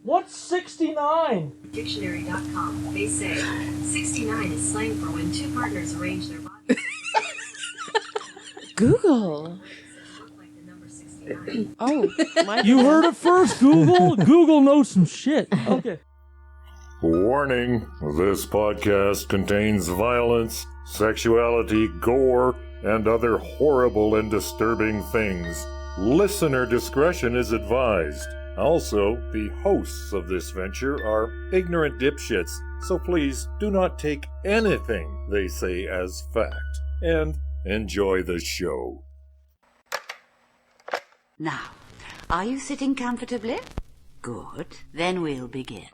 What's 69? Dictionary.com. They say 69 is slang for when two partners arrange their bodies. Google. Like the number 69. Oh, my You heard it first, Google. Google knows some shit. Okay. Warning, this podcast contains violence, sexuality, gore, and other horrible and disturbing things. Listener discretion is advised. Also, the hosts of this venture are ignorant dipshits, so please do not take anything they say as fact. And enjoy the show. Now, are you sitting comfortably? Good. Then we'll begin.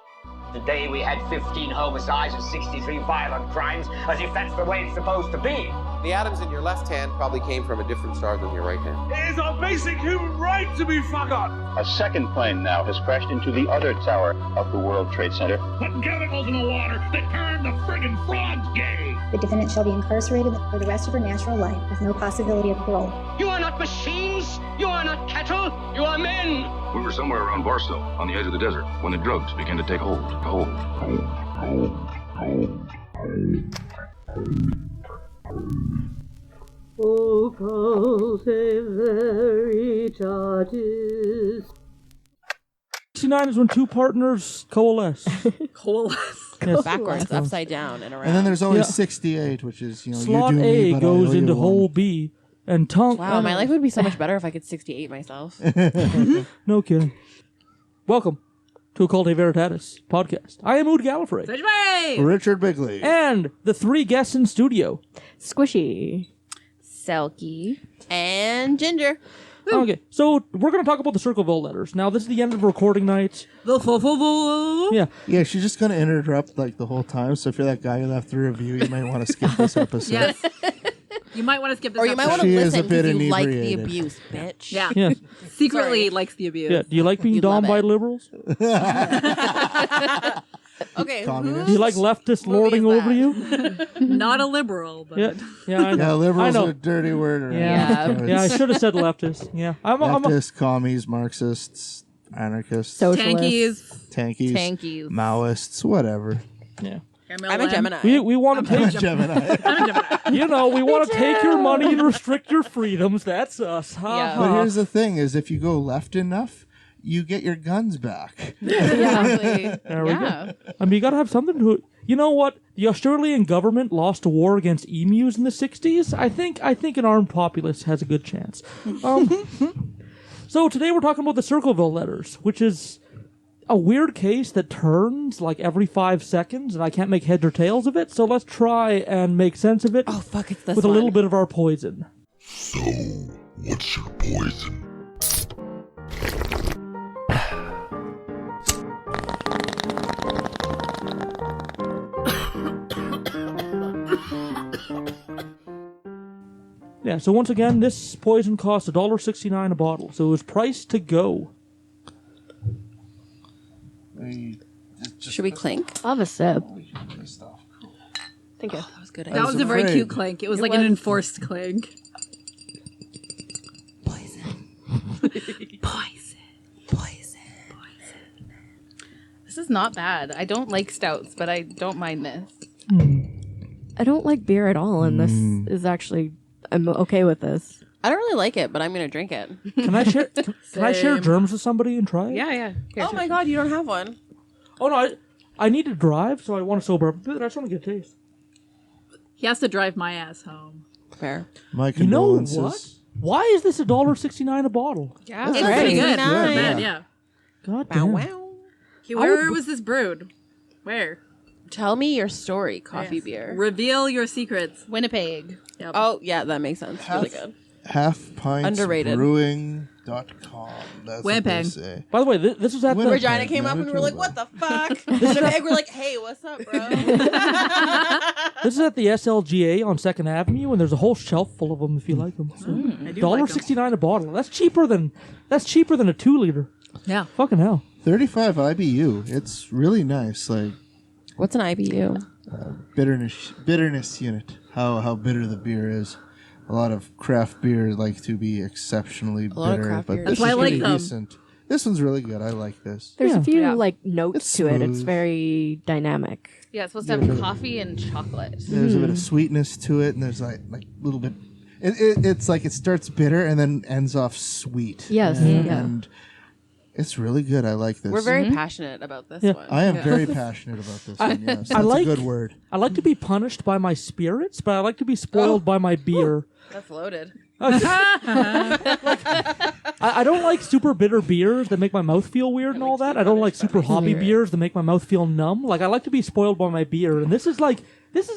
Today we had 15 homicides and 63 violent crimes, as if that's the way it's supposed to be. The atoms in your left hand probably came from a different star than your right hand. It is our basic human right to be forgotten. A second plane now has crashed into the other tower of the World Trade Center. Putting chemicals in the water that turn the friggin' frogs gay. The defendant shall be incarcerated for the rest of her natural life with no possibility of parole. You are not machines. You are not cattle. You are men. We were somewhere around Barstow, on the edge of the desert, when the drugs began to take hold. Occultae Veritatis. 69 is when two partners coalesce. Yes. Backwards, upside down, and around. And then there's always 68, which is, you know, Slot you do A me, but goes I owe into you hole one. B, and tongue. Wow, my life would be so much better if I could 68 myself. No kidding. Welcome to Occultae Veritatis podcast. I am Ood Gallifrey. Richard Bigley. And the three guests in studio. Squishy. Selkie. And Ginger. Okay, so we're going to talk about the CircleVille letters. Now, this is the end of recording night. Yeah. Yeah, she's just going to interrupt like the whole time, so if you're that guy who left the review, you might want to skip this episode. Yes. You might want to skip this Or you might want to She is a listen bit because you like the inebriated. abuse, bitch. Yeah. Yeah. Secretly Sorry. likes the abuse. Yeah. Do you like being You domed love by it. liberals? Okay, Communist? Do you like leftists movie lording is over you? Not a liberal, but Yeah. Yeah, I know. Yeah, liberals I know. are a dirty word. around. Yeah. Yeah, I It's should have said leftist. Yeah. I'm Leftists, commies, Marxists, anarchists, tankies. tankies, Maoists, whatever. yeah. I'm a Gemini. We want to take Gemini. I'm a Gemini. you know, we want to take your money and restrict your freedoms. That's us. Ha, Yeah. But ha. here's the thing: is if you go left enough, you get your guns back. Exactly. There we go. I mean, you got to have something to. You know what? The Australian government lost a war against emus in the 60s. I think an armed populace has a good chance. So today we're talking about the CircleVille letters, which is a weird case that turns like every 5 seconds, and I can't make heads or tails of it. So let's try and make sense of it. Oh, fuck, it's this with one. a little bit of our poison. So, what's your poison? Yeah, so once again, this poison costs $1.69 a bottle, so it was priced to go. Should we clink? I'll have a sip. Thank you. That was good. That was a very cute clink. It was like an enforced clink. Poison. This is not bad. I don't like stouts, but I don't mind this. I don't like beer at all, and this is actually... I'm okay with this. I don't really like it, but I'm going to drink it. Can I share? Can I share germs with somebody and try it? Yeah. Here, Oh my god, you don't have one. Oh no, I need to drive, so I want to sober up a bit. I just want to get a taste. He has to drive my ass home. Fair. My You know condolences. what? Why is this $1.69 a bottle? Yeah, It's pretty pretty good. good. Not Yeah. bad, yeah. God Bow damn. wow. Okay, where was this brewed? Where? Tell me your story, coffee Yes. beer. Reveal your secrets. Winnipeg. Yep. Oh, yeah, that makes sense. Really good. Underrated. Brewing.com. That's Winnipeg. what they say. By the way, this is at the... Winnipeg. Regina came up and we were like, what the fuck? Winnipeg, we're like, hey, what's up, bro? This is at the SLGA on 2nd Avenue, and there's a whole shelf full of them if you like them. So, I do like 'em. $1.69 a bottle. That's cheaper than a 2-liter. Yeah. Fucking hell. 35 IBU. It's really nice. Like What's an IBU? bitterness unit. How bitter the beer is. A lot of craft beer like to be exceptionally lot of bitter, craft but beer. this That's why is I like pretty them. decent. This one's really good. I like this. There's a few Yeah. like notes It's to it. It's smooth. very dynamic. Yeah, it's supposed to have coffee and chocolate. There's a bit of sweetness to it, and there's like a little bit. It's like it starts bitter and then ends off sweet. Yes, and it's really good. I like this. We're very passionate about this one. I am very passionate about this one. Yes, that's like, a good word. I like to be punished by my spirits, but I like to be spoiled by my beer. That's loaded. I don't like super bitter beers that make my mouth feel weird and all that. I don't like super hoppy beers that make my mouth feel numb. Like I like to be spoiled by my beer, and this is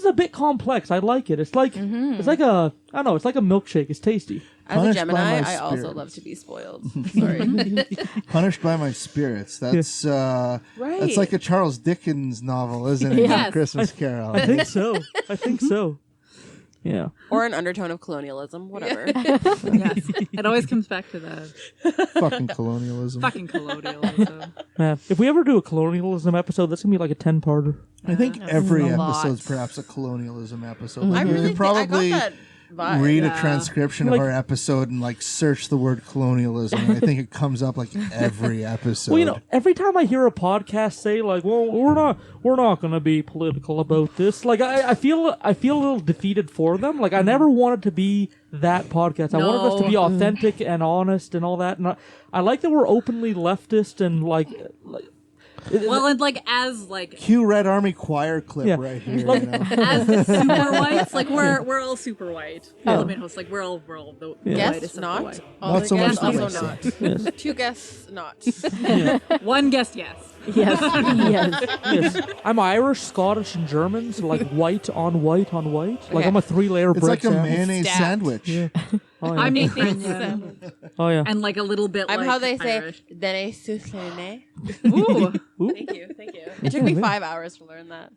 a bit complex. I like it. It's like it's like a I don't know. It's like a milkshake. It's tasty. As Punished a by Gemini, my I also spirit. love to be spoiled. Sorry. Punished by my spirits. That's Right. That's like a Charles Dickens novel, isn't it? Yes. Christmas Carol. I think so. I think so. Yeah. Or an undertone of colonialism, whatever. Yes. It always comes back to that. Fucking colonialism. Fucking colonialism. Man, if we ever do a colonialism episode, that's gonna be like a 10-parter. I think every a lot. episode's perhaps a colonialism episode. I Like, you really could think I probably got that vibe. read Yeah. a transcription Like- of our episode and like search the word colonialism, and I think it comes up like every episode. Well, you know, every time I hear a podcast say like, "Well, we're not going to be political about this," like I feel a little defeated for them. Like I never wanted to be that podcast. I wanted us to be authentic and honest and all that. And I like that we're openly leftist and like Well, and like as like Cue Red Army Choir clip right here. You know? as the super whites, like we're all super white. I mean, host like we're all the whitest Guests of not. the white. Not so much Guests the also guests. not. Yes. 2 guests not. One guest, yes. Yes, yes. yes. I'm Irish, Scottish, and German, so like white on white on white. Like Okay. I'm a 3-layer It's bread like a sandwich. mayonnaise Stacked. sandwich. Yeah. Oh, yeah. I'm Nathan. Oh yeah. And like a little bit I'm like how they say, Irish. Dene Suslene. Ooh. Thank you. It took me 5 hours to learn that.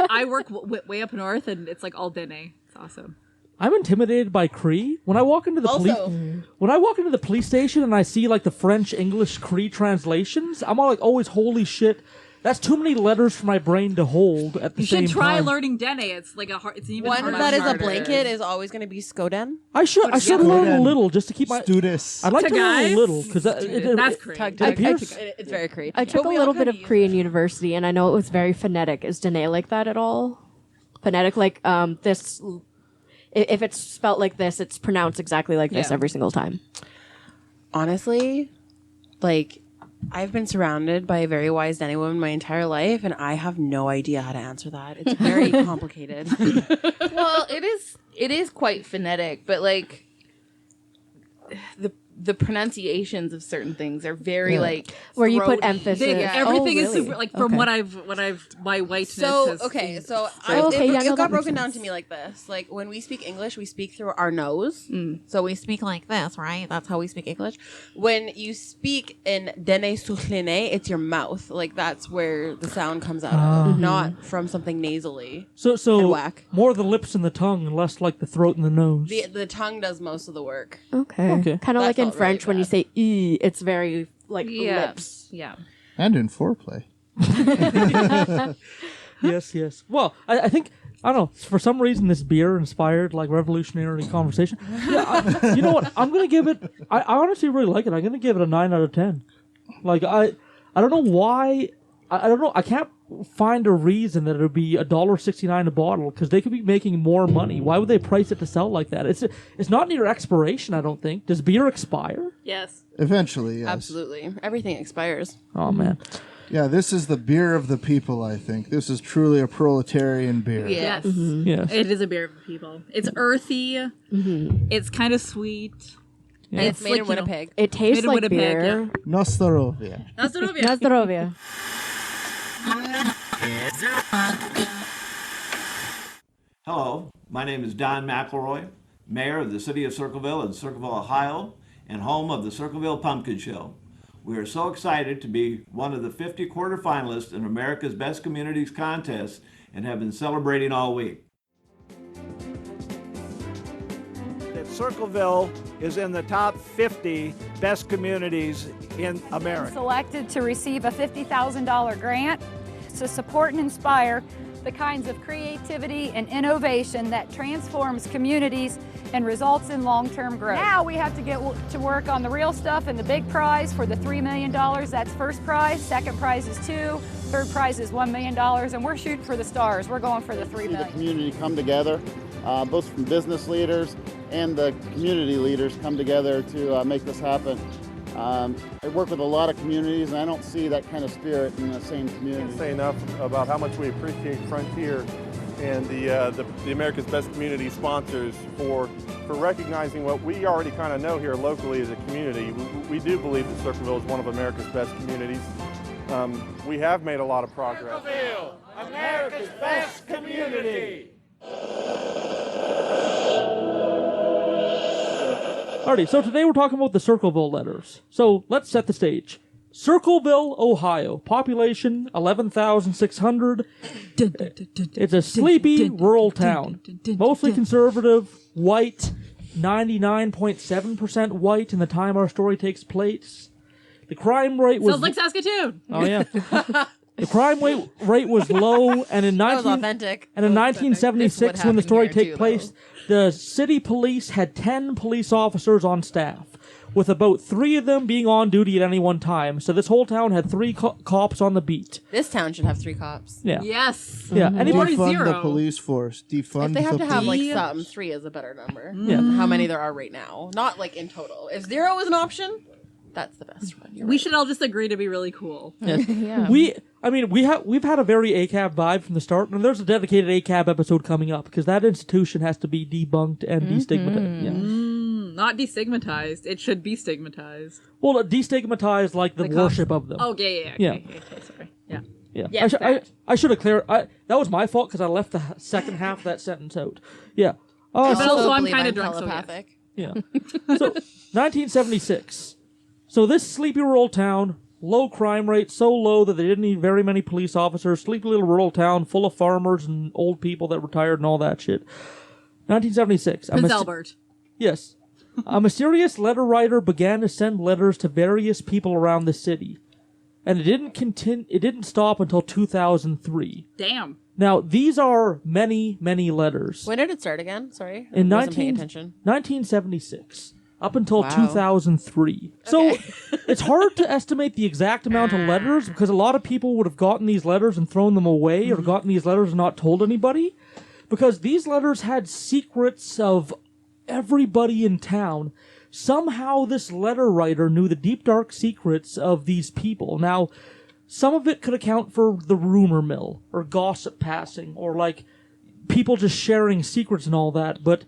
I work way up north, and it's like all dene. It's awesome. I'm intimidated by Cree. When I walk into the police station and I see like the French English Cree translations, I'm all like always holy shit. That's too many letters for my brain to hold at the You same should try time. learning dene. It's like it's an even One harder. that is a harder. blanket is always going to be Skoden. I should learn a little just to keep my. Studis. I'd like to learn Guys? a little because That's Cree. It's very Cree. I took a little bit of Cree in university, and I know it was very phonetic. Is Dene like that at all? Phonetic, like this. If it's spelt like this, it's pronounced exactly like this Yeah. every single time. Honestly, like, I've been surrounded by a very wise Dene woman my entire life, and I have no idea how to answer that. It's very complicated. Well, it is quite phonetic, but like the pronunciations of certain things are very like Where you put throaty. emphasis. Everything Oh, is really? super like from Okay. what I've my whiteness. So has- okay, so okay, yeah, it no, that got makes broken down sense. to me like this. Like when we speak English, we speak through our nose. So we speak like this, right? That's how we speak English. When you speak in Dene Suchlene, it's your mouth. Like that's where the sound comes out of, not from something nasally. So and whack. more the lips and the tongue and less like the throat and the nose. The tongue does most of the work. Okay. Okay. Kind of That like in felt really French when you bad. say "e," it's very like Yeah. lips. Yeah. And in foreplay. Yes. Well, I think I don't know. For some reason, this beer inspired like revolutionary conversation. Yeah, you know what? I'm gonna give it. I honestly really like it. I'm gonna give it a 9 out of 10. Like I don't know why. I don't know. I can't find a reason that it would be $1.69 a bottle because they could be making more money. Why would they price it to sell like that? It's not near expiration. I don't think. Does beer expire? yes. Eventually, yes. Absolutely, everything expires. Oh man. Yeah, this is the beer of the people, I think. This is truly a proletarian beer. Yes. Yes. It is a beer for people. It's earthy. It's kind of sweet. And it's made in like, you know, Winnipeg. It tastes Made in like Winnipeg, beer. Nostarovia. Nazdrovia. Nazdrovia. Hello, my name is Don McElroy, Mayor of the City of Circleville in Circleville, Ohio, and home of the Circleville Pumpkin Show. We are so excited to be one of the 50 quarterfinalists in America's Best Communities contest and have been celebrating all week. That Circleville is in the top 50 best communities in America. Selected to receive a $50,000 grant to support and inspire the kinds of creativity and innovation that transforms communities and results in long-term growth. Now we have to get to work on the real stuff and the big prize for the $3 million. That's first prize. Second prize is $2 million. Third prize is $1 million. And we're shooting for the stars. We're going for the $3 million. The community come together, both from business leaders and the community leaders come together to make this happen. I work with a lot of communities, and I don't see that kind of spirit in the same community. I can't say enough about how much we appreciate Frontier and the America's Best Community sponsors for recognizing what we already kind of know here locally as a community. We do believe that Circleville is one of America's best communities. We have made a lot of progress. Circleville, America's best community. Alrighty, so today we're talking about the Circleville letters. So let's set the stage. Circleville, Ohio. Population 11,600. It's a sleepy rural town. Mostly conservative, white, 99.7% white in the time our story takes place. The crime rate was... Sounds like Saskatoon! Oh, yeah. The crime rate was low, and in That was authentic. And in That was authentic. 1976, This is what when the story happened here, takes place, the city police had 10 police officers on staff, with about 3 of them being on duty at any one time. So this whole town had 3 cops on the beat. This town should have 3 cops. Yeah. Yes. Yeah. Defund the 0. police force. Defund If they have the to have like police. some, 3 is a better number. Yeah. How many there are right now? Not like in total. If 0 is an option, that's the best one. We should all just agree to be really cool. Yes. Yeah. We've had a very ACAB vibe from the start, and there's a dedicated ACAB episode coming up because that institution has to be debunked and destigmatized. Yeah. Not destigmatized. It should be stigmatized. Well, destigmatized like the worship of them. Oh, yeah. Okay, sorry. Yeah. Yeah. Yes, I should have cleared. That was my fault because I left the second half of that sentence out. Yeah. But also, I'm believe kind I'm of drunk, so telepathic. Yeah. So 1976. So this sleepy rural town, low crime rate, so low that they didn't need very many police officers. Sleepy little rural town full of farmers and old people that retired and all that shit. 1976. Prince Albert. Yes. A mysterious letter writer began to send letters to various people around the city. And it didn't stop until 2003. Damn. Now, these are many, many letters. When did it start again? Sorry. In I wasn't paying attention. 1976. Up until Wow. 2003. So, it's hard to estimate the exact amount of letters because a lot of people would have gotten these letters and thrown them away or gotten these letters and not told anybody. Because these letters had secrets of everybody in town. Somehow this letter writer knew the deep dark secrets of these people. Now, some of it could account for the rumor mill or gossip passing or like people just sharing secrets and all that, but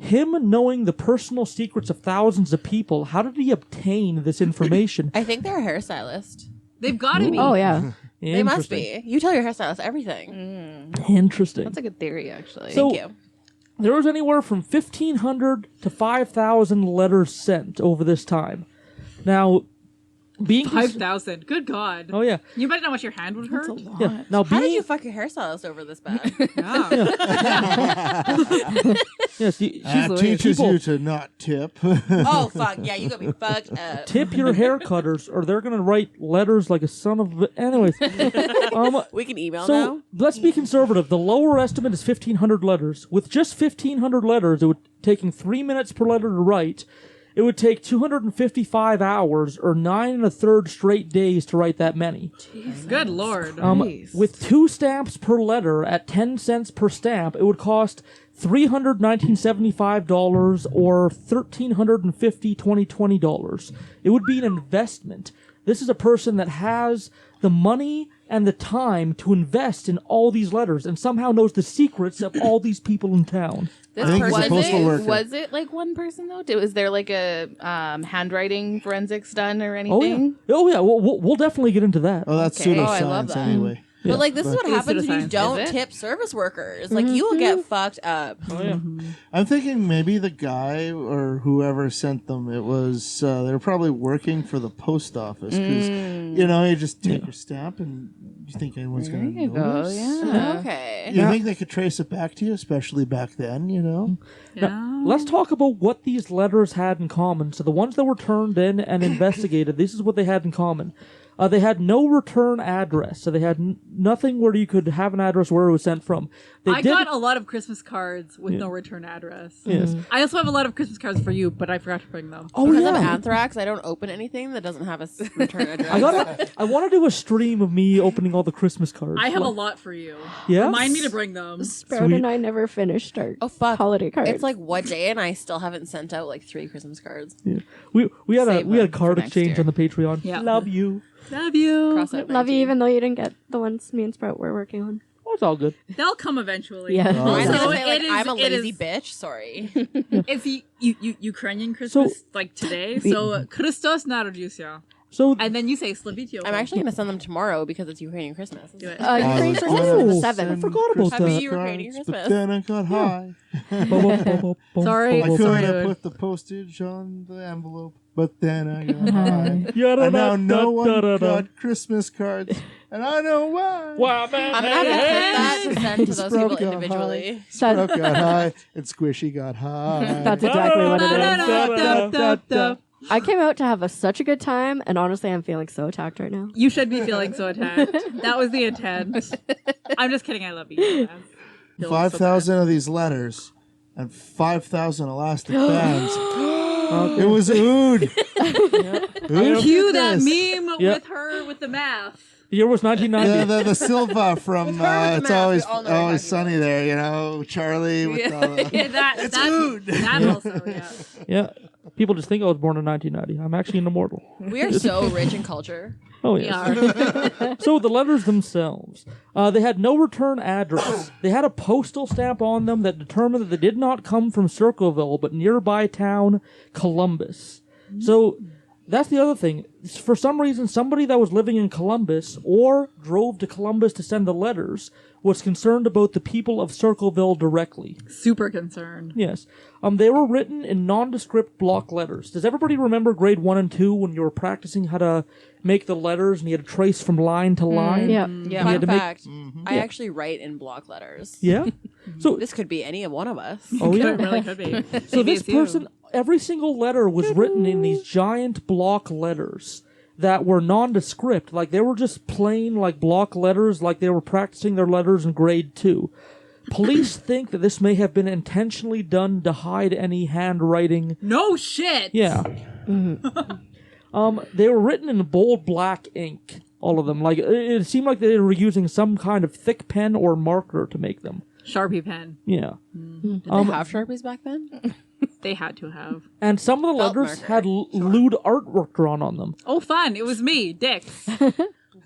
him knowing the personal secrets of thousands of people, how did he obtain this information? I think they're a hairstylist. They've got to be. Oh, yeah. They must be. You tell your hairstylist everything. Interesting. That's a good theory, actually. So, Thank you. there was anywhere from 1,500 to 5,000 letters sent over this time. Now, being 5,000. Good God. Oh, yeah. You imagine how much your hand would hurt? Yeah. Now, How did being you fuck your hairstylist over this bad? yes, teaches you to not tip. Oh, fuck. Yeah, you got me fucked up. tip your haircutters, or they're gonna write letters like a son of. Anyways, We can email so now. let's be conservative. The lower estimate is 1,500 letters. With just 1,500 letters, it would taking 3 minutes per letter to write. It would take 255 hours or 9 1/3 straight days to write that many. Good Lord. With 2 stamps per letter at 10 cents per stamp, it would cost $319.75 or $1,350 $2020. It would be an investment. This is a person that has the money and the time to invest in all these letters and somehow knows the secrets of all these people in town. Was it like one person though? Was there like a handwriting forensics done or anything? Oh yeah. We'll definitely get into that. Oh, that's Okay. pseudoscience Oh, I love that. anyway. Yeah. But like this is what happens when you Is don't it? tip service workers. Like you will get fucked up. Oh yeah. I'm thinking maybe the guy or whoever sent them, it was, they were probably working for the post office. Because, you just take your stamp and you think anyone's going to notice? Okay. You think they could trace it back to you, especially back then, Now, let's talk about what these letters had in common. So the ones that were turned in and investigated, this is what they had in common. They had no return address, so they had nothing where you could have an address where it was sent from. I got a lot of Christmas cards with no return address. Yes. I also have a lot of Christmas cards for you, but I forgot to bring them. Oh, Because yeah. of anthrax, I don't open anything that doesn't have a return address. I want to do a stream of me opening all the Christmas cards. I have a lot for you. Yeah? Remind me to bring them. Sprout and I never finished our holiday cards. It's like what day, and I still haven't sent out like 3 Christmas cards. Yeah. We had Save a them card for next exchange year. on the Patreon. Yeah. Love you. Love you. Cross out Love you, 19. even though you didn't get the ones me and Sprout were working on. Oh, it's all good. They'll come eventually. Yeah. I was Also, gonna say, like, it is, I'm a it lazy is- bitch. Sorry. It's Ukrainian Christmas, like today. So, Christos Narodziusia. So, and then you say Slavitio. I'm actually gonna send them tomorrow because it's Ukrainian Christmas. Do it. Ukrainian Christmas is the 7th. I forgot about Happy that. Ukrainian But Christmas. then I got high. Sorry. I could Sorry, have dude. put the postage on the envelope, but then I got high. And now no one got Christmas cards, and I know why. Wow, man. I'm gonna have to put that to send to those Sprout people got individually. high, Sprout got high, and Squishy got high. That's exactly what it is. Da-da-da-da-da-da. I came out to have such a good time, and honestly, I'm feeling so attacked right now. You should be feeling so attacked. That was the intent. I'm just kidding. I love you. man. Feeling 5,000 of these letters and 5,000 elastic bands. It was Ood. Ood Cue did that this. meme Yep. with her with the math. The year was 1990. The Silva from With her with It's the mask, Always we all know what you're Always talking Sunny there, you know, Charlie with all the... Yeah, that also, yeah. Yeah. People just think I was born in 1990. I'm actually an immortal. We are so rich in culture. Oh, We yes. are. So the letters themselves, they had no return address. They had a postal stamp on them that determined that they did not come from CircleVille, but nearby town Columbus. So that's the other thing. For some reason, somebody that was living in Columbus or drove to Columbus to send the letters was concerned about the people of CircleVille directly. Super concerned. Yes. They were written in nondescript block letters. Does everybody remember grade 1 and 2 when you were practicing how to make the letters and you had to trace from line to line? Yeah. Yeah. You had Fun to make- fact: I actually write in block letters. Yeah? So This could be any one of us. Oh, yeah. It really could be. So Maybe this it's you. person, every single letter was written in these giant block letters that were nondescript. Like, they were just plain, like, block letters, like they were practicing their letters in grade 2. Police think that this may have been intentionally done to hide any handwriting. No shit. Yeah. They were written in bold black ink, all of them. Like, it seemed like they were using some kind of thick pen or marker to make them. Sharpie pen. Yeah. Did they have Sharpies back then? They had to have. And some of the Felt letters marker. had lewd artwork drawn on them. Oh, fun. It was me, Dix.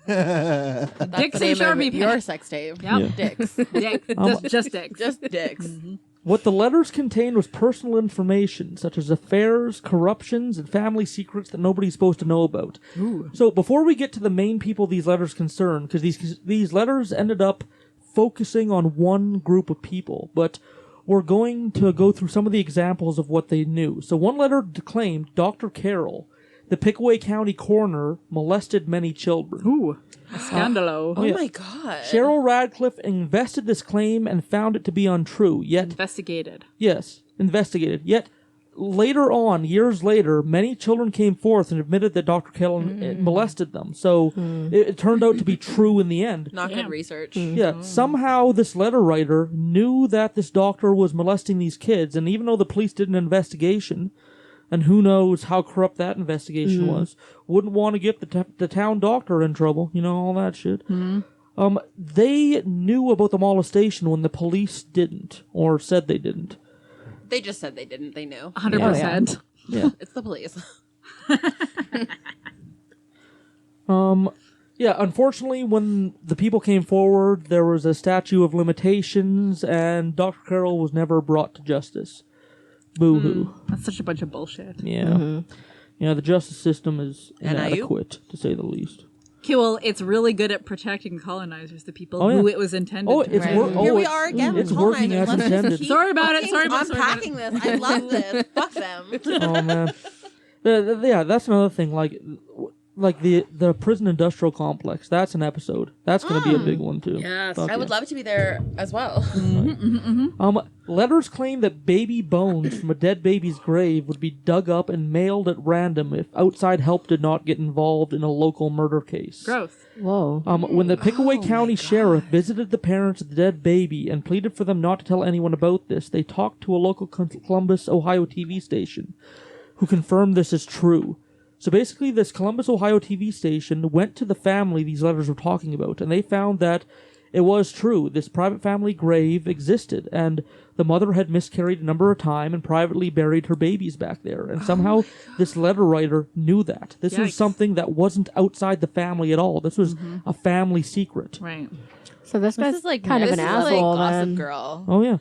That's Dix the and name Sharpie of pen. your sex tape. Yep. Yeah. Dicks. Dix. Just Dix. Just dicks. What the letters contained was personal information, such as affairs, corruptions, and family secrets that nobody's supposed to know about. So before we get to the main people these letters concern, because these letters ended up focusing on one group of people, but we're going to go through some of the examples of what they knew. So one letter claimed Dr. Carroll, the Pickaway County coroner, molested many children. Ooh. A scandalo. Oh yeah. my god. Cheryl Radcliffe invested this claim and found it to be untrue, yet... Investigated. Yes, investigated. Yet, later on, years later, many children came forth and admitted that Dr. Carroll molested them. So, it turned out to be true in the end. Not good research. Yeah, somehow this letter writer knew that this doctor was molesting these kids, and even though the police did an investigation, and who knows how corrupt that investigation was, wouldn't want to get the town doctor in trouble, you know, all that shit. They knew about the molestation when the police didn't, or said they didn't. They just said they didn't. They knew. 100%. Yeah. It's the police. Yeah, unfortunately, when the people came forward, there was a statute of limitations, and Dr. Carroll was never brought to justice. Boo-hoo. That's such a bunch of bullshit. Yeah. Yeah, the justice system is inadequate, to say the least. Okay, well, it's really good at protecting colonizers, the people Oh, yeah. who it was intended Oh, to it's protect. Here we are again with it's working as colonizers. Let's just intended. keep Sorry about it, fucking sorry about it. unpacking this. I love this. Fuck them. Oh, man. Yeah, that's another thing. Like like the prison industrial complex. That's an episode. That's going to be a big one too. Yes. Fuck I would yeah. love to be there as well. Letters claim that baby bones from a dead baby's grave would be dug up and mailed at random if outside help did not get involved in a local murder case. Gross. Whoa. When the Pickaway County Sheriff visited the parents of the dead baby and pleaded for them not to tell anyone about this, they talked to a local Columbus, Ohio TV station who confirmed this is true. So basically, this Columbus, Ohio TV station went to the family these letters were talking about, and they found that it was true. This private family grave existed, and the mother had miscarried a number of times and privately buried her babies back there. And somehow this letter writer knew that. This was something that wasn't outside the family at all. This was a family secret. Right. So this guy's is like kind of an asshole, Gossip then. Girl. Oh, yeah.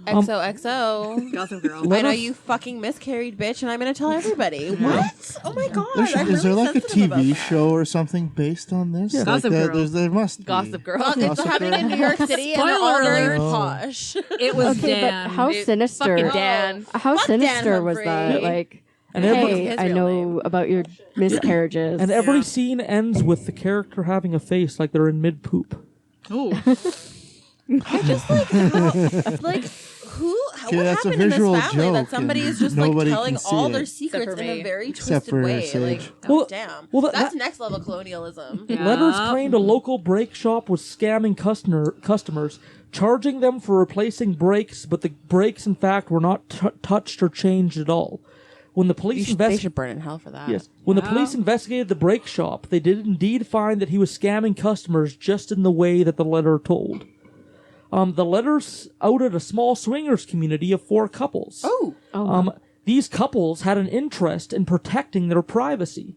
XOXO. Gossip Girl. I know you fucking miscarried, bitch, and I'm gonna tell everybody. What? Oh my god. Is there like a TV show or something based on this? Yeah. Like Gossip Girl. There must be. Gossip Girl. Well, it's happening in New York City, and they're all very posh. It was Okay, Dan. but how sinister? Fucking Dan. How Fuck sinister Dan was Humphrey. that? Like, And hey, his I real know name. about your miscarriages. And every scene ends with the character having a face like they're in mid-poop. Ooh. I just like how, like who? What that's a happened in this visual family that joke, somebody and is just like nobody telling can see all it. their secrets Except for in a me. very Except twisted for way? Sage. Like, Well- damn, well, that's next level colonialism. Letters claimed a local brake shop was scamming customers, charging them for replacing brakes, but the brakes, in fact, were not touched or changed at all. When the police They investigated, should burn in hell for that. yes, when the police investigated the brake shop, they did indeed find that he was scamming customers just in the way that the letter told. The letters outed a small swingers community of 4 couples. These couples had an interest in protecting their privacy,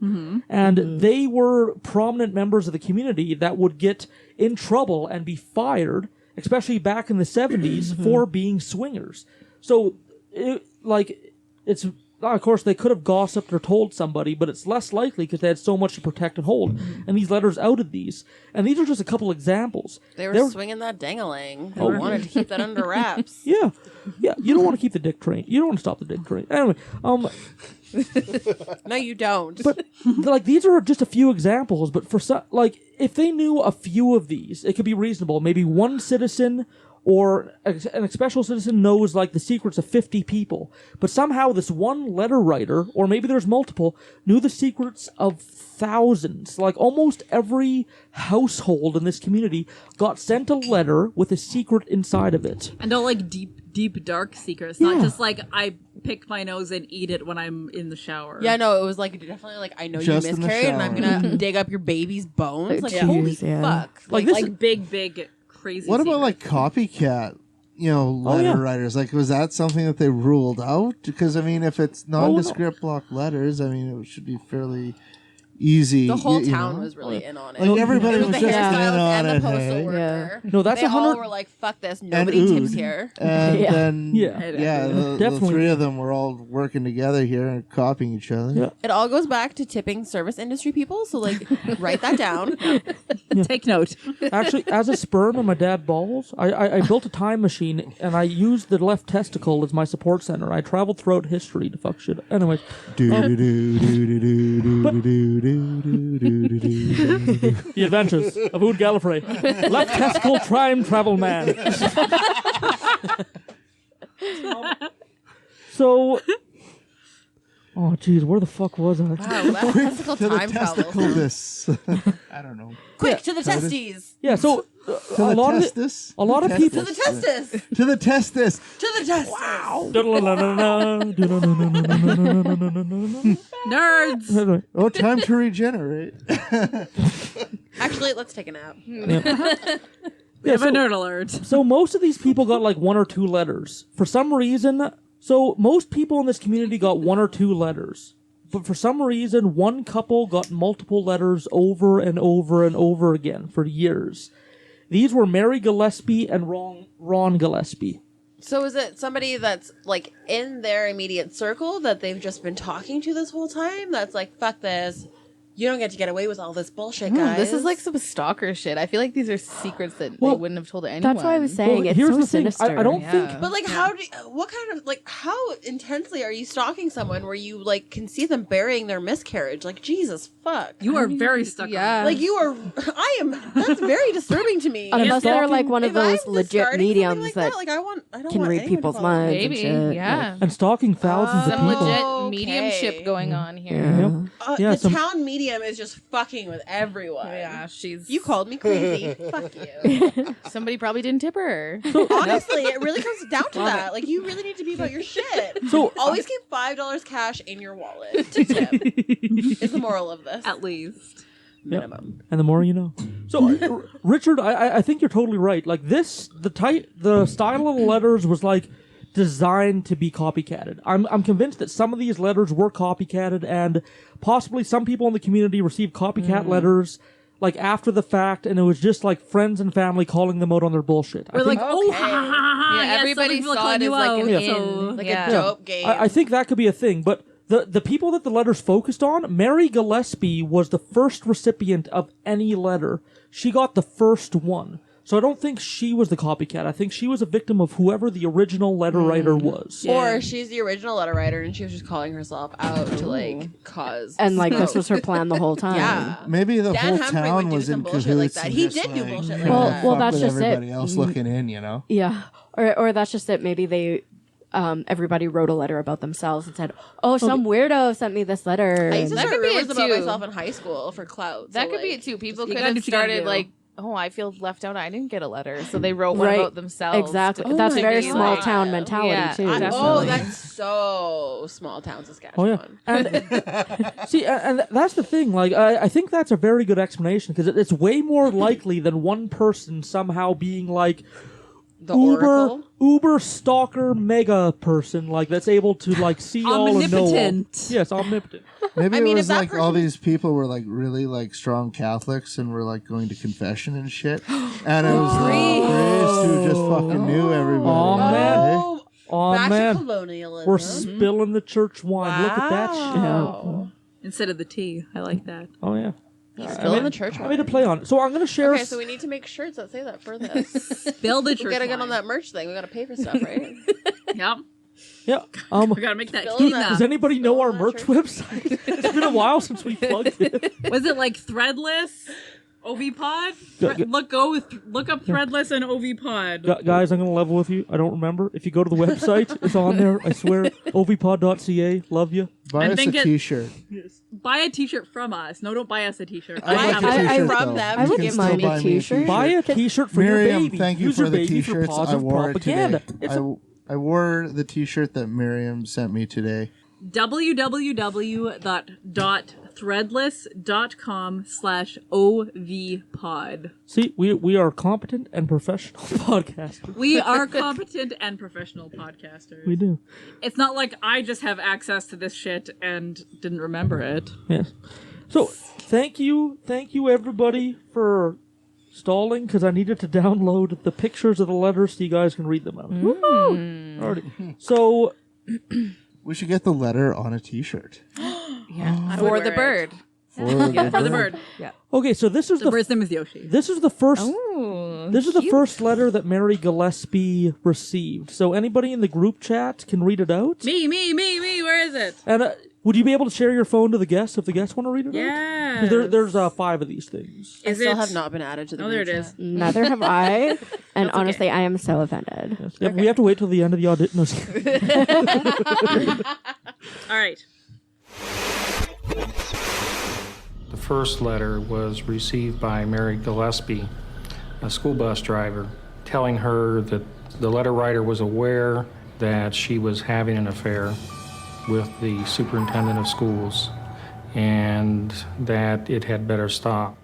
and they were prominent members of the community that would get in trouble and be fired, especially back in the 70s, for being swingers. So, it's... Of course, they could have gossiped or told somebody, but it's less likely because they had so much to protect and hold. And these letters outed these. And these are just a couple examples. They were swinging that dang-a-ling. They wanted to keep that under wraps. Yeah. You don't want to keep the dick train. You don't want to stop the dick train. Anyway, No, you don't. but like these are just a few examples. But for some, like if they knew a few of these, it could be reasonable. Maybe one citizen or a special citizen knows like the secrets of 50 people, but somehow this one letter writer, or maybe there's multiple, knew the secrets of thousands. Like almost every household in this community got sent a letter with a secret inside of it. And all like deep, dark secrets. Not just like I pick my nose and eat it when I'm in the shower. Yeah, no, it was like definitely like I know Just you in the miscarried and I'm shower. gonna dig up your baby's bones. Like Yeah. holy Jeez, yeah. fuck. Like this. Like big crazy. What about like secrets. copycat? Letter yeah. writers. Like, was that something that they ruled out? Because I mean, if it's nondescript block letters, I mean, it should be fairly easy. The whole you town know? was really in on it. Like everybody It was the just in hairstylist on and the it. postal Hey? worker. No, that's they all 100 were like, "Fuck this, And nobody tips Ood. here." And Yeah. then Yeah. the Definitely. 3 of them were all working together here and copying each other. Yeah. It all goes back to tipping service industry people. So like, write that down. Take note. Actually, as a sperm and my dad balls, I built a time machine and I used the left testicle as my support center. I traveled throughout history to fuck shit. Anyways, The Adventures of Ood Gallifrey, left testicle time travel man. So, oh jeez, where the fuck was I? Wow, left testicle To the time travel. testicle this. I don't know. Quick to the testes. Yeah, so To a the lot of testis? a lot of To people. To the testis. To the testis. To the testis. Nerds. Oh, time to regenerate. Actually, let's take a nap. We have a nerd alert. So most of these people got like 1 or 2 letters. For some reason, so most people in this community got 1 or 2 letters. But for some reason, one couple got multiple letters over and over and over again for years. These were Mary Gillespie and Ron Gillespie. So is it somebody that's like in their immediate circle that they've just been talking to this whole time? That's like, fuck this. You don't get to get away with all this bullshit, guys. This is like some stalker shit. I feel like these are secrets that they wouldn't have told anyone. That's why I was saying it's here's so the thing. sinister. I don't think. But like, what kind of like, how intensely are you stalking someone where you like can see them burying their miscarriage? Like, Jesus fuck, You are very stuck. Yeah. like you are. I am. That's very disturbing to me. Unless they're like one of If those I'm legit discarding mediums like that like I don't can want read anyone people's to follow me. minds. Maybe, and shit. yeah. And stalking thousands of Some people. legit mediumship going on here. Yeah, The some- town medium is just fucking with everyone. Yeah, she's. You called me crazy. Fuck you. Somebody probably didn't tip her. Honestly, it really comes down to that. Like, you really need to be about your shit. So- always keep $5 cash in your wallet to tip. Is the moral of this. At least. Minimum. And the more you know. So, Richard, I think you're totally right. Like this, the style of the letters was like designed to be copycatted. I'm convinced that some of these letters were copycatted, and possibly some people in the community received copycat letters like after the fact, and it was just like friends and family calling them out on their bullshit. We're like, oh, ha Okay. ha ha ha. Yeah, yes, everybody somebody saw it called as you like out, an so- in. Like Yeah. a dope game. I think that could be a thing, but the people that the letters focused on, Mary Gillespie was the first recipient of any letter. She got the first one. So I don't think she was the copycat. I think she was a victim of whoever the original letter writer was. Or she's the original letter writer and she was just calling herself out to like cause And like this smoke. was her plan the whole time. Yeah. Maybe the Dan whole Humphrey town would do was some in bullshit cahoots. like that. and He just, did do like, bullshit like Well, that. well, fuck that's with just it. everybody else looking in, you know? Yeah. Or that's just it. Maybe they everybody wrote a letter about themselves and said, "Oh, some weirdo sent me this letter." I used to That start could be rumors it, about too. myself in high school for clout. That so, could be like, it too. People you could gotta have do what you gotta started do. like, oh, I feel left out. I didn't get a letter, so they wrote one Right. about themselves. Exactly. to That's make very it small like- town mentality Yeah, too. definitely. Oh, that's so small town Saskatchewan. Oh yeah, and see, and that's the thing. Like, I think that's a very good explanation because it's way more likely than one person somehow being like The Oracle. Uber stalker mega person, like that's able to like see all and know all. Omnipotent. Yes, omnipotent. Maybe I it mean, was if that like all person- these people were like really like strong Catholics and were like going to confession and shit. And it was like priests who just fucking knew everybody. Oh, man. Oh, Oh back man, to colonialism. we're spilling the church wine. Look at that shit. Wow. Instead of the tea. I like that. Oh yeah. Spilling the church I made a wine. play on it. So I'm gonna share. Okay, so we need to make shirts that say that for this. Build the We church gotta get on wine. that merch thing. We gotta pay for stuff, right? Yep. Yeah. We gotta make that Spill tea that. now. Does anybody know our merch website? It's been a while since we plugged it. Was it like Threadless? OVPod? Look up Threadless and OVPod. Guys, I'm gonna level with you. I don't remember. If you go to the website, it's on there. I swear. ovpod.ca. Love you. Buy And us then a get- t-shirt. Buy a t-shirt from us. No, don't buy us a t-shirt. I'd like a I t-shirt, from though. them I to wouldn't give mind to a me. Buy me a t-shirt. Buy a t-shirt for Miriam, your baby. thank you Use for your the baby for t-shirts. I positive wore it propaganda. today. It's a- I wore the t-shirt that Miriam sent me today. www.threadless.com/ovpod. See, we are competent and professional podcasters. We are competent and professional podcasters. We do. It's not like I just have access to this shit and didn't remember it. Yes. So, thank you everybody for stalling because I needed to download the pictures of the letters so you guys can read them out. Alrighty. So, We should get the letter on a t-shirt. Yeah, for the bird. For the For the bird. bird. Yeah. okay, so this is The bird's name is Yoshi. This is the first. Oh, This is the first letter that Mary Gillespie received. So anybody in the group chat can read it out. Me. Where is it? And would you be able to share your phone to the guests if the guests want to read it out? Yeah. 'Cause there's 5 of these things. I still have not been added to the Oh, there group it chat. is. Neither have I. And honestly, I am so offended. Yes. Yeah, we have to wait till the end of the audition. All right. The first letter was received by Mary Gillespie, a school bus driver, telling her that the letter writer was aware that she was having an affair with the superintendent of schools and that it had better stop.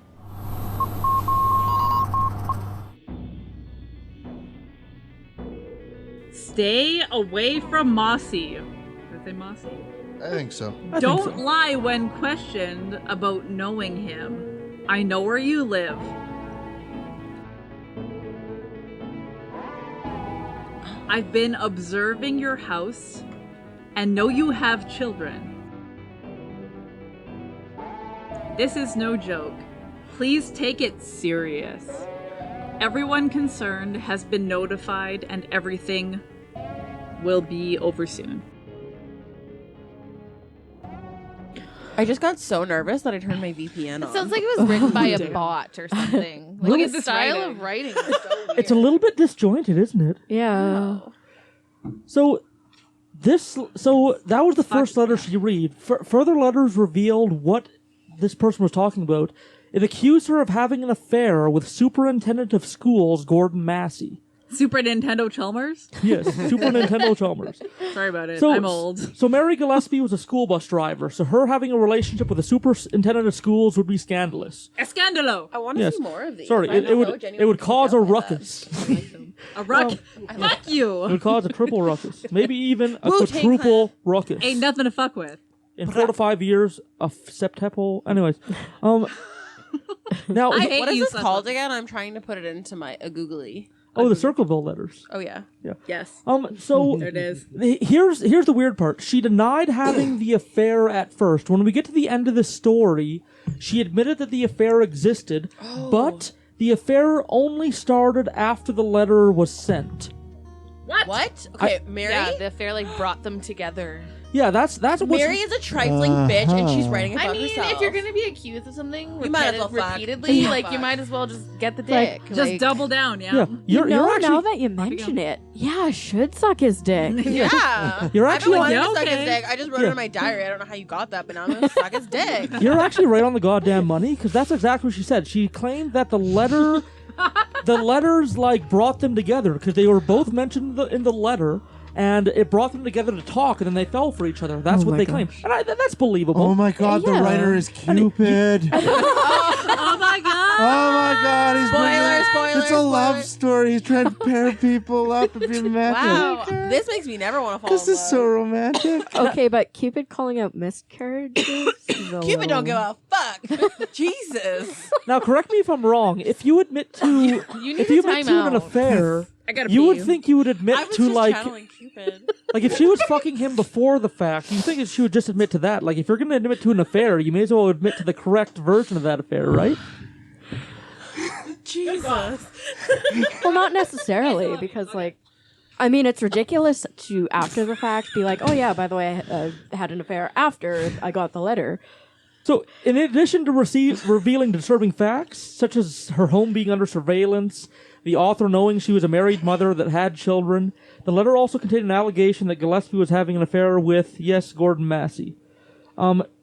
Stay away from Mossy. Did I say Mossy? I think so. Don't lie when questioned about knowing him. I know where you live. I've been observing your house and know you have children. This is no joke. Please take it serious. Everyone concerned has been notified and everything will be over soon. I just got so nervous that I turned my VPN on. It sounds like it was written by a bot or something. Like, his style of writing is so weird. It's a little bit disjointed, isn't it? Yeah. So that was the first letter she read. Further letters revealed what this person was talking about. It accused her of having an affair with Superintendent of Schools Gordon Massey. Super Nintendo Chalmers? Yes, Super Nintendo Chalmers. Sorry about it. I'm old. So Mary Gillespie was a school bus driver, so her having a relationship with a superintendent of schools would be scandalous. Escandalo! I want to see more of these. Sorry, it would cause a ruckus. A ruckus? Fuck you! It would cause a triple ruckus. Maybe even a quadruple ruckus. Ain't nothing to fuck with. In 4 to 5 years of septuple. Anyways. Now, what is this called again? I'm trying to put it into a googly. Oh, the CircleVille letters. Oh, yeah. Yeah. Yes. So there it is. Here's the weird part. She denied having the affair at first. When we get to the end of the story, she admitted that the affair existed, but the affair only started after the letter was sent. What? Okay, Mary? Yeah, the affair brought them together. Yeah, that's what Mary is a trifling bitch, and she's writing about herself. If you're gonna be accused of something You might as well fuck. repeatedly, Yeah. you might as well just get the dick. Just double down, yeah. You're actually, now that you mention it, I should suck his dick. Yeah. You're I've been actually wanting to suck his dick. I just wrote it in my diary. I don't know how you got that, but now I'm going to suck his dick. You're actually right on the goddamn money, because that's exactly what she said. She claimed that the letters brought them together, because they were both mentioned in the letter. And it brought them together to talk, and then they fell for each other. That's what they claim. And that's believable. Oh my god, the writer is Cupid. Oh my god! Oh my god, he's Spoiler, it's a love story. He's trying to pair people up and be romantic. Wow, this makes me never want to fall This in is love. so romantic. Okay, but Cupid calling out miscarriages? Cupid don't give a fuck. Jesus. Now, correct me if I'm wrong. If you admit to need if a you admit to an timeout. affair, I gotta you pee. would think you would admit I was to just channeling Cupid. like if she was fucking him before the fact, you think she would just admit to that. Like if you're going to admit to an affair, you may as well admit to the correct version of that affair, right? Jesus. Well, not necessarily, because, it's ridiculous to, after the fact, be like, oh yeah, by the way, I had an affair after I got the letter. So, in addition to revealing disturbing facts, such as her home being under surveillance, the author knowing she was a married mother that had children, the letter also contained an allegation that Gillespie was having an affair with, yes, Gordon Massey.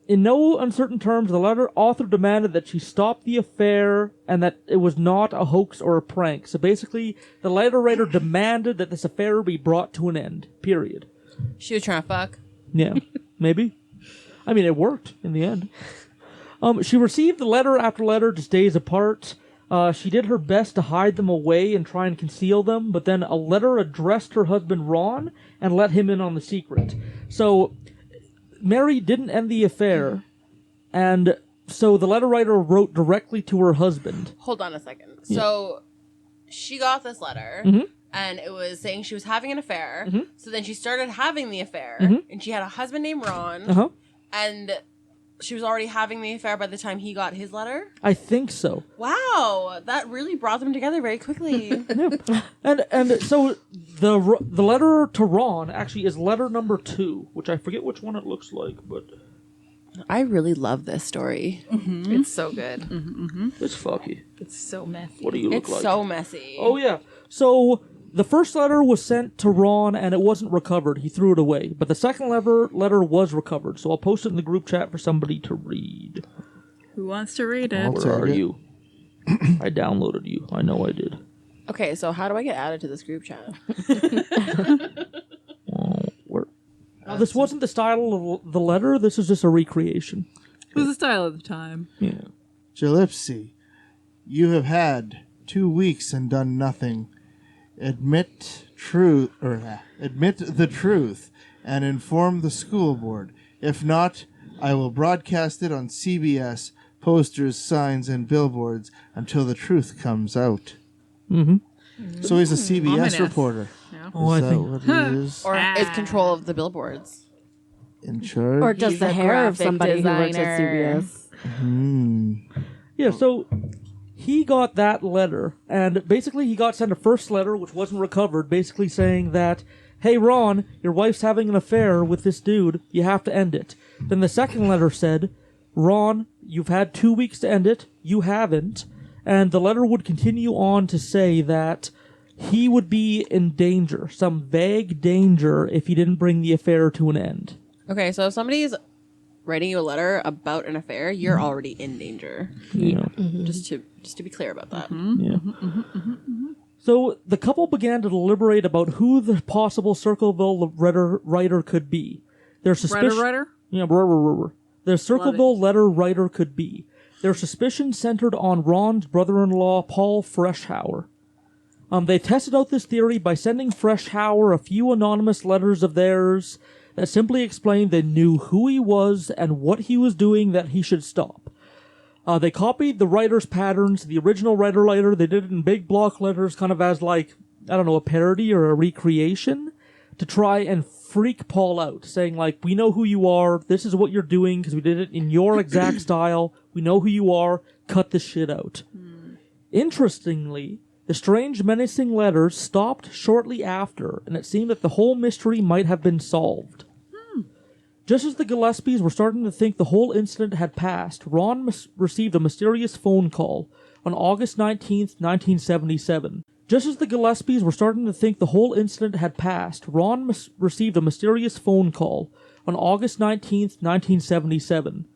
In no uncertain terms, the letter author demanded that she stop the affair and that it was not a hoax or a prank. So basically, the letter writer demanded that this affair be brought to an end. Period. She was trying to fuck. Yeah, maybe. I mean, it worked in the end. She received the letter after letter, just days apart. She did her best to hide them away and try and conceal them, but then a letter addressed her husband Ron and let him in on the secret. So Mary didn't end the affair, and so the letter writer wrote directly to her husband. Hold on a second. So she got this letter. And it was saying she was having an affair. So then she started having the affair. And she had a husband named Ron. And she was already having the affair by the time he got his letter? I think so. Wow. That really brought them together very quickly. And so the letter to Ron actually is letter number 2, which I forget which one it looks like, but... I really love this story. It's so good. It's fucky. It's so messy. What do you look like? It's so messy. Oh, yeah. So... the first letter was sent to Ron, and it wasn't recovered. He threw it away. But the second letter was recovered, so I'll post it in the group chat for somebody to read. Who wants to read it? Where are you? I downloaded you. I know I did. Okay, so how do I get added to this group chat? Now, this wasn't the style of the letter. This is just a recreation. It was the style of the time. Yeah. Gillespie, you have had 2 weeks and done nothing. Admit the truth and inform the school board. If not, I will broadcast it on CBS, posters, signs, and billboards until the truth comes out. So he's a CBS Ominous. reporter. Yeah. Oh, I think... What he is? Or is control of the billboards? In charge? Or does He's the a hair of graphic somebody who works at designer. CBS. Yeah, so he got that letter, and basically he got sent a first letter, which wasn't recovered, basically saying that, hey, Ron, your wife's having an affair with this dude. You have to end it. Then the second letter said, Ron, you've had 2 weeks to end it. You haven't. And the letter would continue on to say that he would be in danger, some vague danger, if he didn't bring the affair to an end. Okay, so if somebody's writing you a letter about an affair, you're already in danger. Yeah. Just to be clear about that. Yeah. So the couple began to deliberate about who the possible CircleVille writer could be. Their suspicion, Writer? Yeah, their CircleVille letter writer could be. Their suspicion centered on Ron's brother-in-law, Paul Freshour. They tested out this theory by sending Freshour a few anonymous letters of theirs that simply explained they knew who he was and what he was doing that he should stop. They copied the writer's patterns, the original writer, they did it in big block letters, kind of as like, I don't know, a parody or a recreation, to try and freak Paul out, saying like, we know who you are, this is what you're doing, because we did it in your exact style, we know who you are, cut this shit out. Interestingly, the strange, menacing letters stopped shortly after, and it seemed that the whole mystery might have been solved. Just as the Gillespies were starting to think the whole incident had passed, Ron received a mysterious phone call on August 19th, 1977. Just as the Gillespies were starting to think the whole incident had passed, Ron received a mysterious phone call on August 19th, 1977.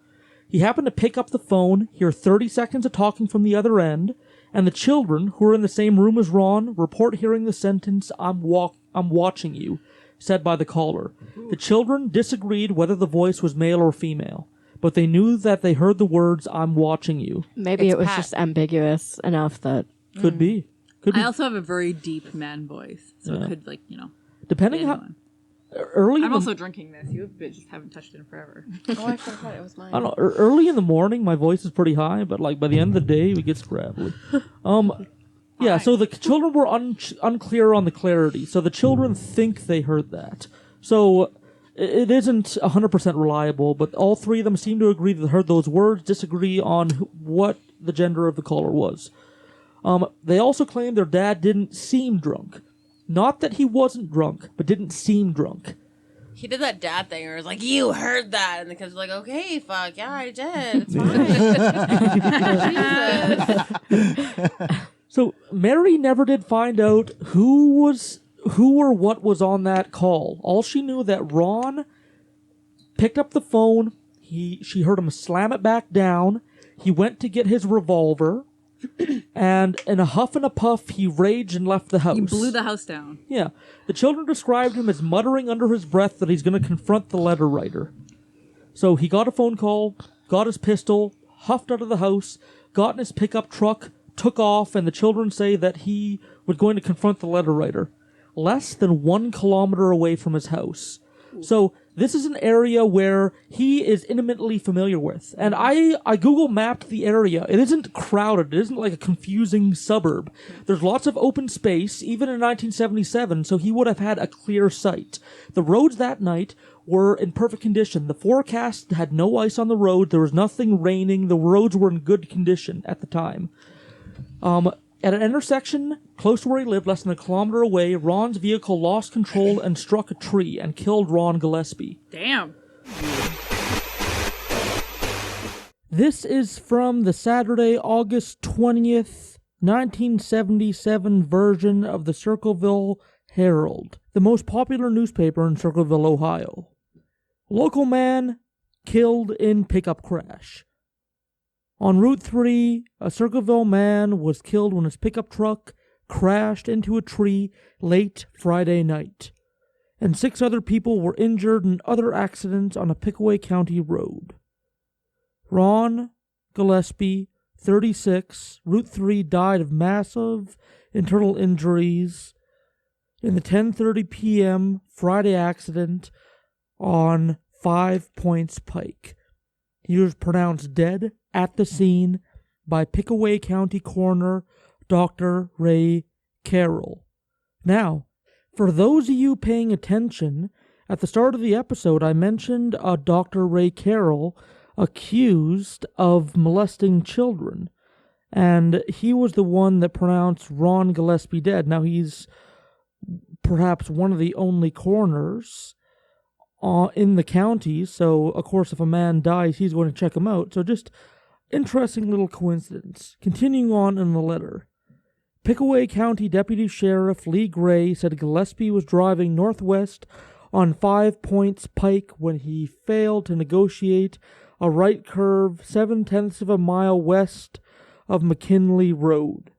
He happened to pick up the phone, hear 30 seconds of talking from the other end, and the children, who were in the same room as Ron, report hearing the sentence, I'm watching you, said by the caller. The children disagreed whether the voice was male or female, but they knew that they heard the words, I'm watching you. Maybe it was just ambiguous enough that... Could be. I also have a very deep man voice, so it could, like, Depending how... I'm also drinking this. You just haven't touched it in forever. Oh, I forgot it was mine. I don't know. Early in the morning, my voice is pretty high, but like by the end of the day, it gets gravelly. Yeah, so the children were unclear on the clarity. So the children think they heard that. So it isn't 100% reliable, but all three of them seem to agree that they heard those words, disagree on what the gender of the caller was. They also claim their dad didn't seem drunk. Not that he wasn't drunk, but didn't seem drunk. He did that dad thing where it was like, you heard that. And the kids were like, okay, fuck, yeah, I did. It's fine. Jesus. So Mary never did find out who or what was on that call. All she knew that Ron picked up the phone, she heard him slam it back down, he went to get his revolver, and in a huff and a puff, he raged and left the house. He blew the house down. Yeah. The children described him as muttering under his breath that he's going to confront the letter writer. So he got a phone call, got his pistol, huffed out of the house, got in his pickup truck, took off, and the children say that he was going to confront the letter writer. Less than 1 kilometer away from his house. So this is an area where he is intimately familiar with. And I Google mapped the area. It isn't crowded. It isn't like a confusing suburb. There's lots of open space, even in 1977, so he would have had a clear sight. The roads that night were in perfect condition. The forecast had no ice on the road. There was nothing raining. The roads were in good condition at the time. At an intersection close to where he lived, less than 1 kilometer away, Ron's vehicle lost control and struck a tree and killed Ron Gillespie. Damn. This is from the Saturday, August 20th, 1977 version of the CircleVille Herald, the most popular newspaper in Circleville, Ohio. Local man killed in pickup crash. On Route 3, a Circleville man was killed when his pickup truck crashed into a tree late Friday night, and 6 other people were injured in other accidents on a Pickaway County road. Ron Gillespie, 36, Route 3, died of massive internal injuries in the 10:30 p.m. Friday accident on 5 Points Pike. He was pronounced dead at the scene by Pickaway County Coroner Dr. Ray Carroll. Now, for those of you paying attention, at the start of the episode I mentioned Dr. Ray Carroll accused of molesting children. And he was the one that pronounced Ron Gillespie dead. Now, he's perhaps one of the only coroners in the county, so, of course, if a man dies, he's going to check him out. So just interesting little coincidence. Continuing on in the letter. Pickaway County Deputy Sheriff Lee Gray said Gillespie was driving northwest on 5 Points Pike when he failed to negotiate a right curve 7/10 of a mile west of McKinley Road.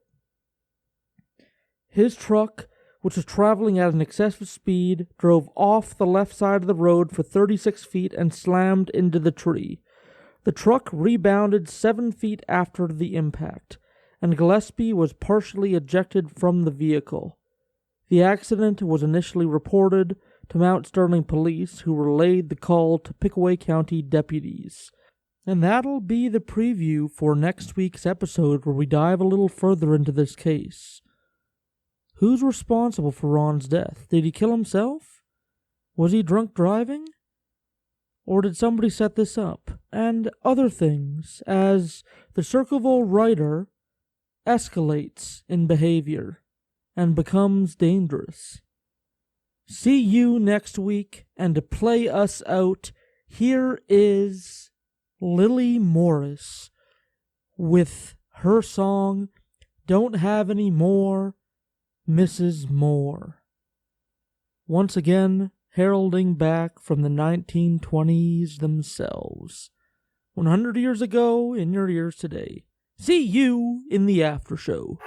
His truck, which was traveling at an excessive speed, drove off the left side of the road for 36 feet and slammed into the tree. The truck rebounded 7 feet after the impact, and Gillespie was partially ejected from the vehicle. The accident was initially reported to Mount Sterling Police, who relayed the call to Pickaway County deputies. And that'll be the preview for next week's episode, where we dive a little further into this case. Who's responsible for Ron's death? Did he kill himself? Was he drunk driving? Or did somebody set this up? And other things, as the CircleVille writer escalates in behavior and becomes dangerous. See you next week, and to play us out, here is Lily Morris with her song, Don't Have Any More, Mrs. Moore. Once again, heralding back from the 1920s themselves. 100 years ago, in your ears today. See you in the after show.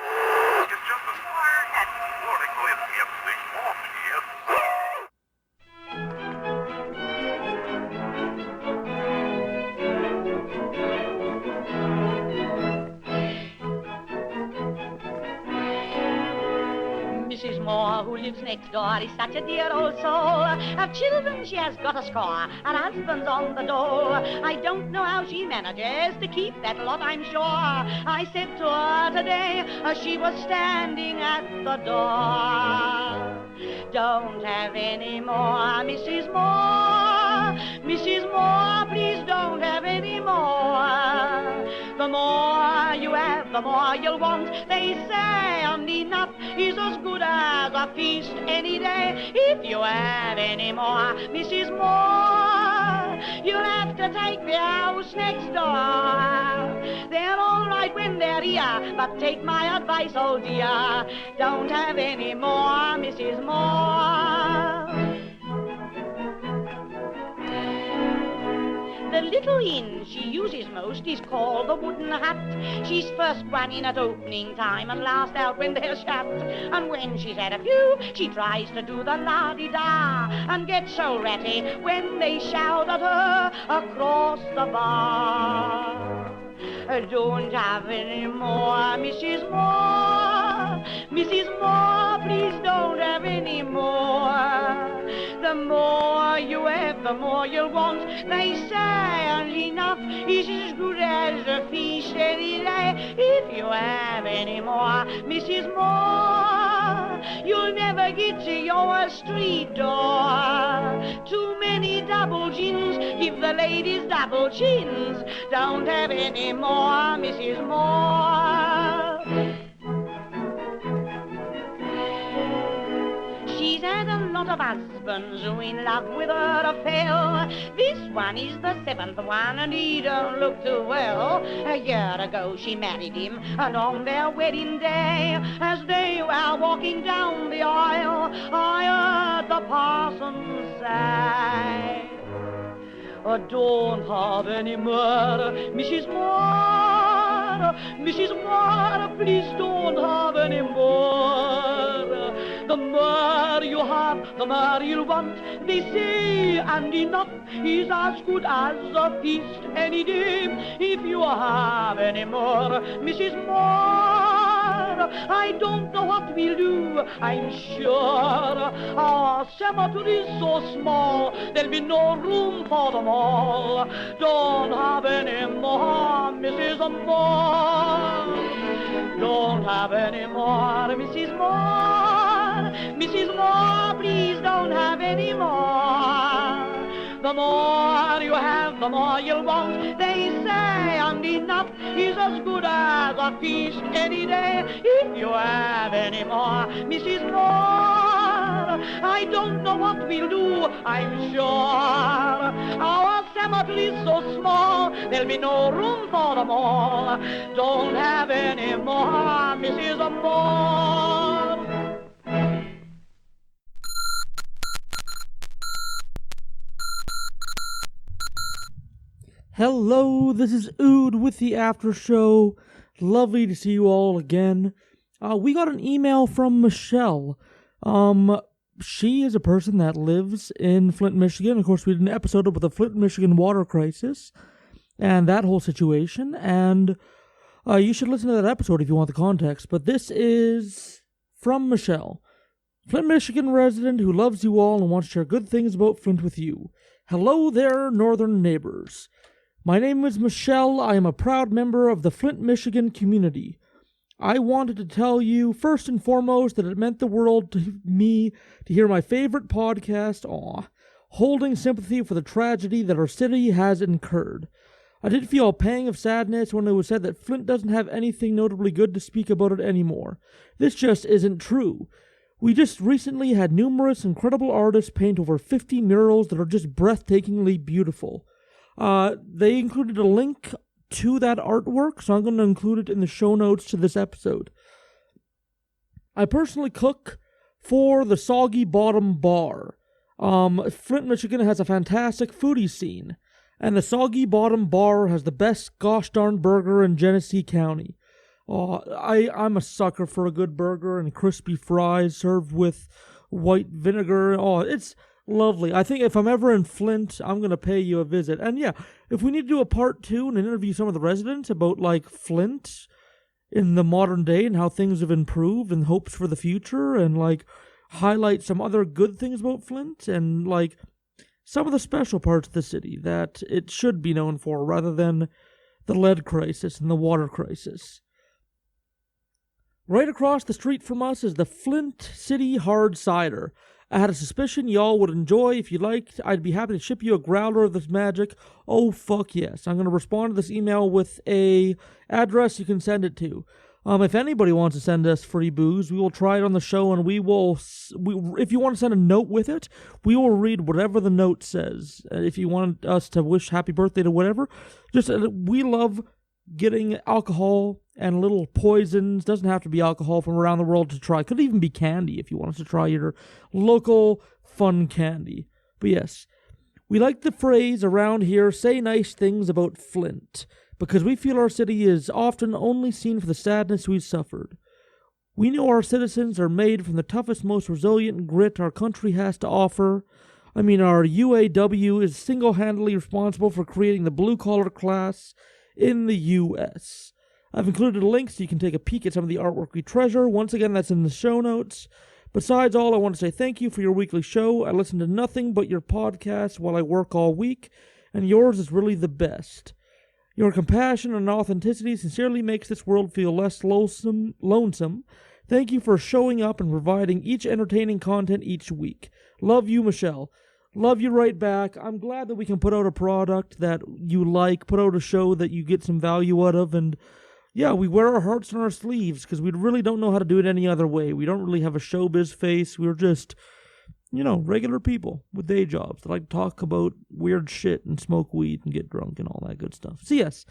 Mrs. Moore, who lives next door, is such a dear old soul. Of children she has got a score, and husbands on the dole. I don't know how she manages to keep that lot, I'm sure. I said to her today, as she was standing at the door, don't have any more, Mrs. Moore. Mrs. Moore, please don't have any more. The more you have, the more you'll want. They say, and enough is as good as a feast any day. If you have any more, Mrs. Moore, you'll have to take the house next door. They're all right when they're here, but take my advice, oh dear, don't have any more, Mrs. Moore. The little inn she uses most is called the Wooden Hut. She's first one in at opening time and last out when they're shut. And when she's had a few, she tries to do the la-di-da and gets so ratty when they shout at her across the bar. Don't have any more, Mrs. Moore. Mrs. Moore, please don't have any more. The more you have, the more you'll want. They say, and enough is as good as a feast any day. If you have any more, Mrs. Moore, you'll never get to your street door. Too many double gins give the ladies double chins. Don't have any more, Mrs. Moore. She's had a lot of husbands who in love with her fell. This one is the seventh one, and he don't look too well. A year ago she married him, and on their wedding day, as they were walking down the aisle, I heard the parson say, oh, don't have any more, Mrs. Moore. Mrs. Moore, please don't have any more. The more you have, the more you'll want. They say, and enough is as good as a feast any day. If you have any more, Mrs. Moore, I don't know what we'll do, I'm sure. Our cemetery's so small, there'll be no room for them all. Don't have any more, Mrs. Moore. Don't have any more, Mrs. Moore. Mrs. Moore, please don't have any more. The more you have, the more you'll want. They say and enough is as good as a feast any day. If you have any more, Mrs. Moore, I don't know what we'll do, I'm sure. Our cemetery's so small, there'll be no room for them all. Don't have any more, Mrs. Moore. Hello, this is Ood with the After Show. Lovely to see you all again. We got an email from Michelle. She is a person that lives in Flint, Michigan. Of course, we did an episode about the Flint, Michigan water crisis and that whole situation. And you should listen to that episode if you want the context. But this is from Michelle. Flint, Michigan resident who loves you all and wants to share good things about Flint with you. Hello there, northern neighbors. My name is Michelle. I am a proud member of the Flint, Michigan community. I wanted to tell you, first and foremost, that it meant the world to me to hear my favorite podcast, holding sympathy for the tragedy that our city has incurred. I did feel a pang of sadness when it was said that Flint doesn't have anything notably good to speak about it anymore. This just isn't true. We just recently had numerous incredible artists paint over 50 murals that are just breathtakingly beautiful. They included a link to that artwork, so I'm going to include it in the show notes to this episode. I personally cook for the Soggy Bottom Bar. Flint, Michigan has a fantastic foodie scene, and the Soggy Bottom Bar has the best gosh darn burger in Genesee County. I'm a sucker for a good burger and crispy fries served with white vinegar. It's lovely. I think if I'm ever in Flint, I'm going to pay you a visit. And yeah, if we need to do a part 2 and interview some of the residents about, like, Flint in the modern day and how things have improved and hopes for the future and, like, highlight some other good things about Flint and, like, some of the special parts of the city that it should be known for rather than the lead crisis and the water crisis. Right across the street from us is the Flint City Hard Cider. I had a suspicion y'all would enjoy. If you liked, I'd be happy to ship you a growler of this magic. Oh, fuck yes. I'm going to respond to this email with a address you can send it to. If anybody wants to send us free booze, we will try it on the show, and if you want to send a note with it, we will read whatever the note says. If you want us to wish happy birthday to whatever, we love getting alcohol and little poisons. Doesn't have to be alcohol from around the world to try. Could even be candy if you want us to try your local fun candy. But yes, we like the phrase around here, say nice things about Flint, because we feel our city is often only seen for the sadness we've suffered. We know our citizens are made from the toughest, most resilient grit our country has to offer. I mean, our UAW is single-handedly responsible for creating the blue-collar class in the U.S. I've included a link so you can take a peek at some of the artwork we treasure. Once again, that's in the show notes. Besides all, I want to say thank you for your weekly show. I listen to nothing but your podcast while I work all week, and yours is really the best. Your compassion and authenticity sincerely makes this world feel less lonesome. Thank you for showing up and providing each entertaining content each week. Love you, Michelle. Love you right back. I'm glad that we can put out a product that you like, put out a show that you get some value out of, and yeah, we wear our hearts on our sleeves because we really don't know how to do it any other way. We don't really have a showbiz face. We're just, regular people with day jobs that like to talk about weird shit and smoke weed and get drunk and all that good stuff. So yes,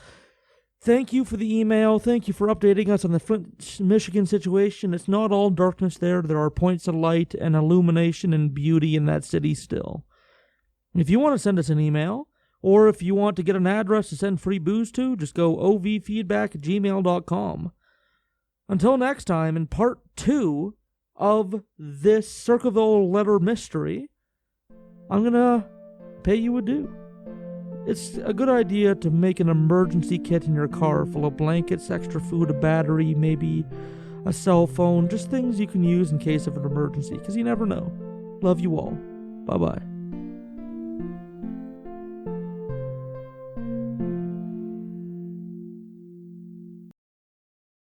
thank you for the email. Thank you for updating us on the Flint, Michigan situation. It's not all darkness there. There are points of light and illumination and beauty in that city still. If you want to send us an email, or if you want to get an address to send free booze to, just go ovfeedback@gmail.com. Until next time, in part 2 of this CircleVille letter mystery, I'm going to pay you a due. It's a good idea to make an emergency kit in your car full of blankets, extra food, a battery, maybe a cell phone, just things you can use in case of an emergency, because you never know. Love you all. Bye-bye.